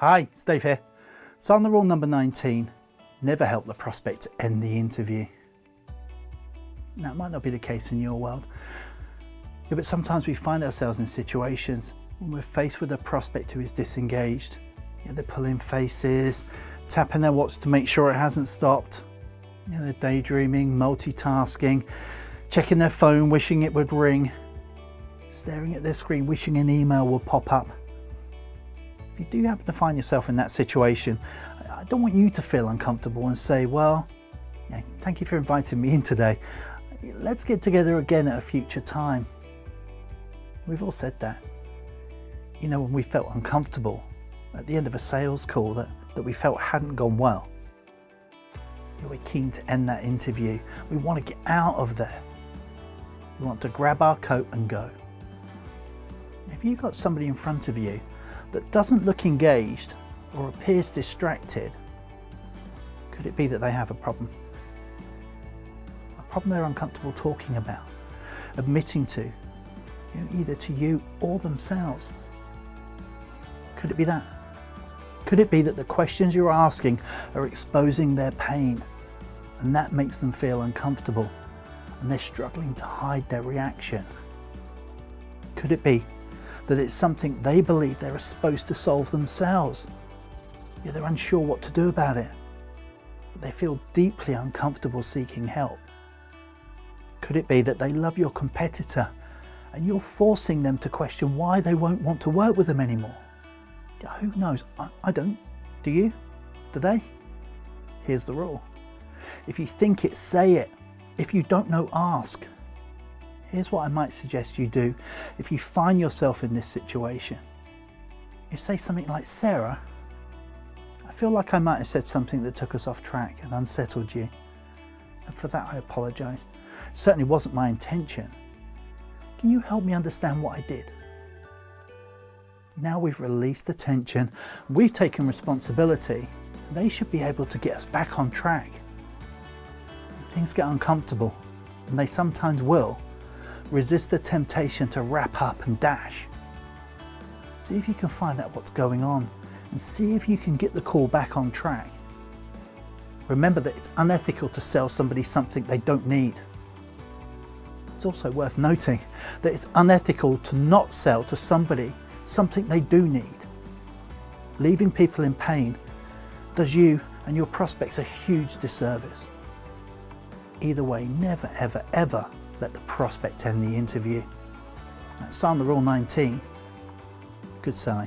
Hi, it's Dave here. Sandler rule number 19, never help the prospect end the interview. Now, it might not be the case in your world, but sometimes we find ourselves in situations when we're faced with a prospect who is disengaged. They're pulling faces, tapping their watch to make sure it hasn't stopped. They're daydreaming, multitasking, checking their phone, wishing it would ring, staring at their screen, wishing an email would pop up. If you do happen to find yourself in that situation, I don't want you to feel uncomfortable and say, well, thank you for inviting me in today. Let's get together again at a future time. We've all said that. When we felt uncomfortable at the end of a sales call that we felt hadn't gone well. We're keen to end that interview. We want to get out of there. We want to grab our coat and go. If you've got somebody in front of you that doesn't look engaged or appears distracted, could it be that they have a problem? A problem they're uncomfortable talking about, admitting to, either to you or themselves. Could it be that? Could it be that the questions you're asking are exposing their pain and that makes them feel uncomfortable and they're struggling to hide their reaction? Could it be that it's something they believe they're supposed to solve themselves? They're unsure what to do about it. They feel deeply uncomfortable seeking help. Could it be that they love your competitor and you're forcing them to question why they won't want to work with them anymore? Who knows? I don't. Do you? Do they? Here's the rule. If you think it, say it. If you don't know, ask. Here's what I might suggest you do if you find yourself in this situation. You say something like, Sarah, I feel like I might have said something that took us off track and unsettled you. And for that I apologise. It certainly wasn't my intention. Can you help me understand what I did? Now we've released the tension, we've taken responsibility, they should be able to get us back on track. When things get uncomfortable, and they sometimes will, resist the temptation to wrap up and dash. See if you can find out what's going on and see if you can get the call back on track. Remember that it's unethical to sell somebody something they don't need. It's also worth noting that it's unethical to not sell to somebody something they do need. Leaving people in pain does you and your prospects a huge disservice. Either way, never, ever, ever let the prospect end the interview. That's Sandler Rule 19. Good selling.